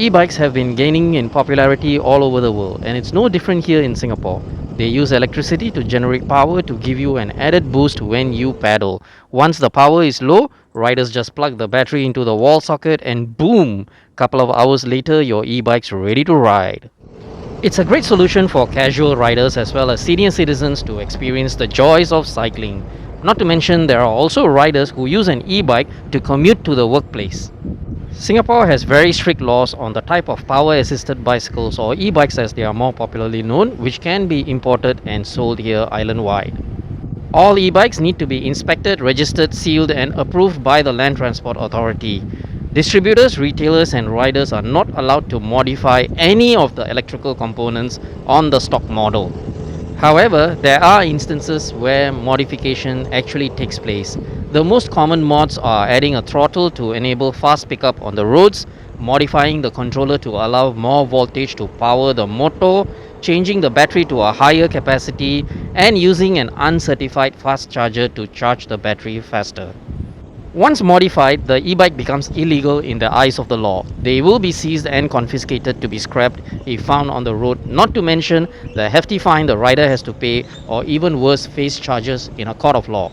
E-bikes have been gaining in popularity all over the world, and it's no different here in Singapore. They use electricity to generate power to give you an added boost when you pedal. Once the power is low, riders just plug the battery into the wall socket and boom, couple of hours later your e-bike's ready to ride. It's a great solution for casual riders as well as senior citizens to experience the joys of cycling. Not to mention, there are also riders who use an e bike to commute to the workplace. Singapore has very strict laws on the type of power assisted bicycles or e bikes as they are more popularly known, which can be imported and sold here island wide. All e bikes need to be inspected, registered, sealed, and approved by the Land Transport Authority. Distributors, retailers, and riders are not allowed to modify any of the electrical components on the stock model. However, there are instances where modification actually takes place. The most common mods are adding a throttle to enable fast pickup on the roads, modifying the controller to allow more voltage to power the motor, changing the battery to a higher capacity, and using an uncertified fast charger to charge the battery faster. Once modified, the e-bike becomes illegal in the eyes of the law. They will be seized and confiscated to be scrapped if found on the road, not to mention the hefty fine the rider has to pay, or even worse, face charges in a court of law.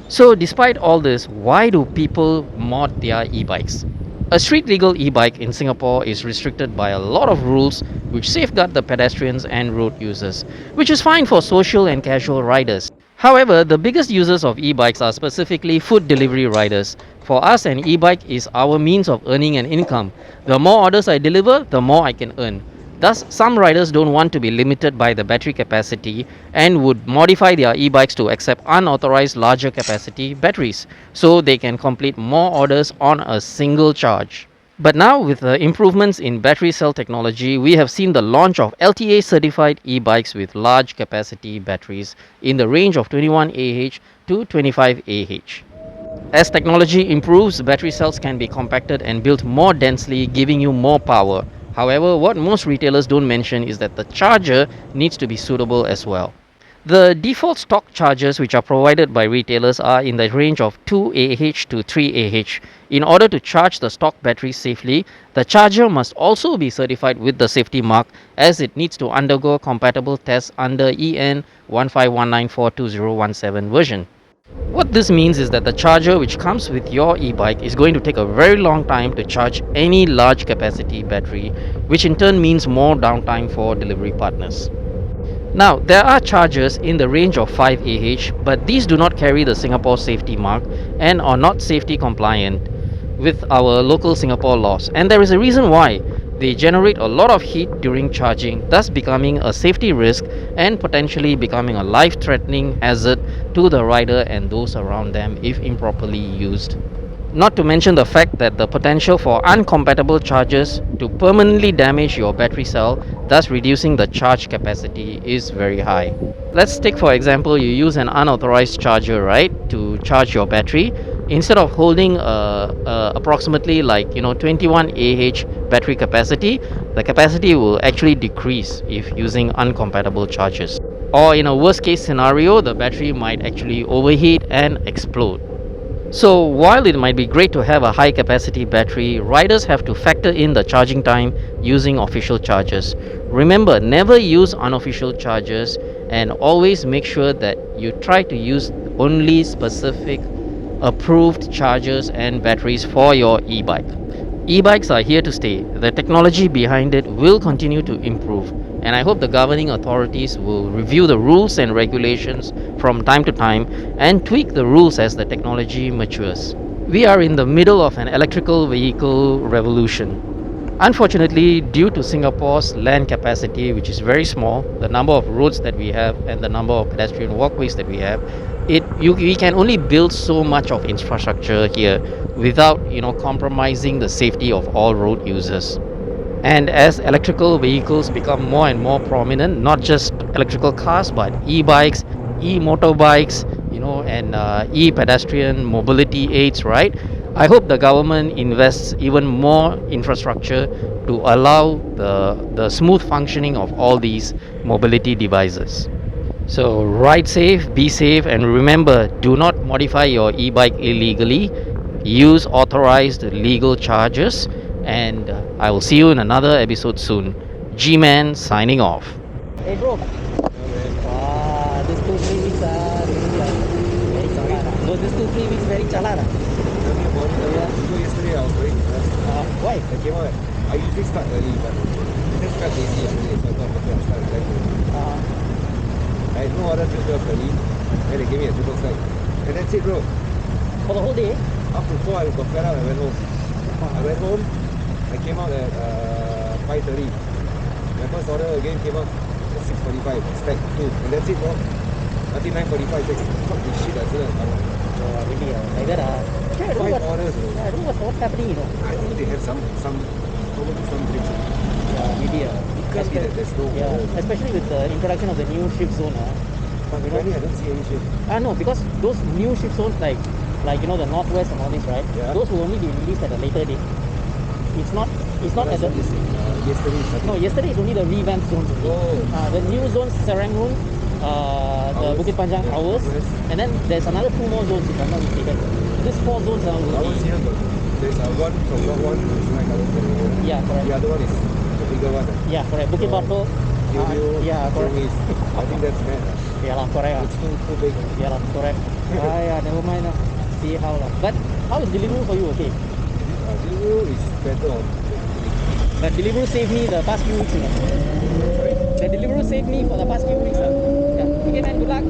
So despite all this, why do people mod their e-bikes? A street legal e-bike in Singapore is restricted by a lot of rules which safeguard the pedestrians and road users, which is fine for social and casual riders. However, the biggest users of e-bikes are specifically food delivery riders. For us, an e-bike is our means of earning an income. The more orders I deliver, the more I can earn. Thus, some riders don't want to be limited by the battery capacity and would modify their e-bikes to accept unauthorized larger capacity batteries so they can complete more orders on a single charge. But now, with the improvements in battery cell technology, we have seen the launch of LTA certified e-bikes with large capacity batteries in the range of 21 Ah to 25 Ah. As technology improves, battery cells can be compacted and built more densely, giving you more power. However, what most retailers don't mention is that the charger needs to be suitable as well. The default stock chargers which are provided by retailers are in the range of 2 Ah to 3 Ah. In order to charge the stock battery safely, the charger must also be certified with the safety mark, as it needs to undergo compatible tests under EN 151942017 version. What this means is that the charger which comes with your e-bike is going to take a very long time to charge any large capacity battery, which in turn means more downtime for delivery partners. Now, there are chargers in the range of 5 Ah, but these do not carry the Singapore safety mark and are not safety compliant with our local Singapore laws. And there is a reason why. They generate a lot of heat during charging, thus becoming a safety risk and potentially becoming a life-threatening hazard to the rider and those around them if improperly used. Not to mention the fact that the potential for uncompatible chargers to permanently damage your battery cell, thus reducing the charge capacity, is very high. Let's take for example, you use an unauthorized charger, right, to charge your battery. Instead of holding approximately 21 Ah battery capacity, the capacity will actually decrease if using uncompatible chargers. Or in a worst case scenario, the battery might actually overheat and explode. So while it might be great to have a high capacity battery, riders have to factor in the charging time using official chargers. Remember, never use unofficial chargers, and always make sure that you try to use only specific approved chargers and batteries for your e-bike. E-bikes are here to stay. The technology behind it will continue to improve, and I hope the governing authorities will review the rules and regulations from time to time and tweak the rules as the technology matures. We are in the middle of an electrical vehicle revolution. Unfortunately, due to Singapore's land capacity, which is very small, the number of roads that we have and the number of pedestrian walkways that we have, we can only build so much of infrastructure here without compromising the safety of all road users. And as electrical vehicles become more and more prominent, not just electrical cars but e-bikes, e-motorbikes, and e-pedestrian mobility aids, right? I hope the government invests even more infrastructure to allow the smooth functioning of all these mobility devices. So ride safe, be safe, and remember, do not modify your e-bike illegally. Use authorized legal chargers. And I will see you in another episode soon. G-Man signing off. Hey bro. Wow, this 2-3 weeks are really very chala. So this 2-3 weeks very chala. Tell me about it. You know, yesterday I was very depressed. Why? I came out. I usually start early, but I just felt lazy yesterday, so I thought, okay, I'll start at 10:30. I had no other till 12:30. Then they gave me a triple stack. And that's it, bro. For the whole day? Up to 4, I got fed up. I went home. I went home. I came out at 5:30. My first order again came out at 6:45. Stack 2. And that's it, bro. Until 9:45. Like, fuck this shit. I still have Really? Like that? Yeah, I don't know 5 orders, bro. I don't know what's happening, you know. I think they have probably some glitch. Maybe. Can't be that there's no order. Especially with the introduction of the new shift zone. But apparently I don't see any shift. No, because those new shift zones like you know the northwest and all this, right? Yeah. Those will only be released at a later date. It's not at the yesterday. No, yesterday is only the revamped zones only. Oh. The new zones, Serangoon, the Bukit Panjang hours, and then there's another 2 more zones if I'm not mistaken. These 4 zones will be. Ours here, there's one from Block 1 to Sungai Kalong. Yeah, correct. The other one is the bigger one. Yeah, correct. Bukit Batok. Yeah, correct. I think that's bad. Yeah, correct. It's too big. Yeah, correct. Yeah, never mind. See how. But how is Deliveroo for you? Okay. Deliveroo is better on. But Deliveroo saved me the past few weeks. The Deliveroo saved me for the past few weeks. Yeah. Okay, man. Good luck.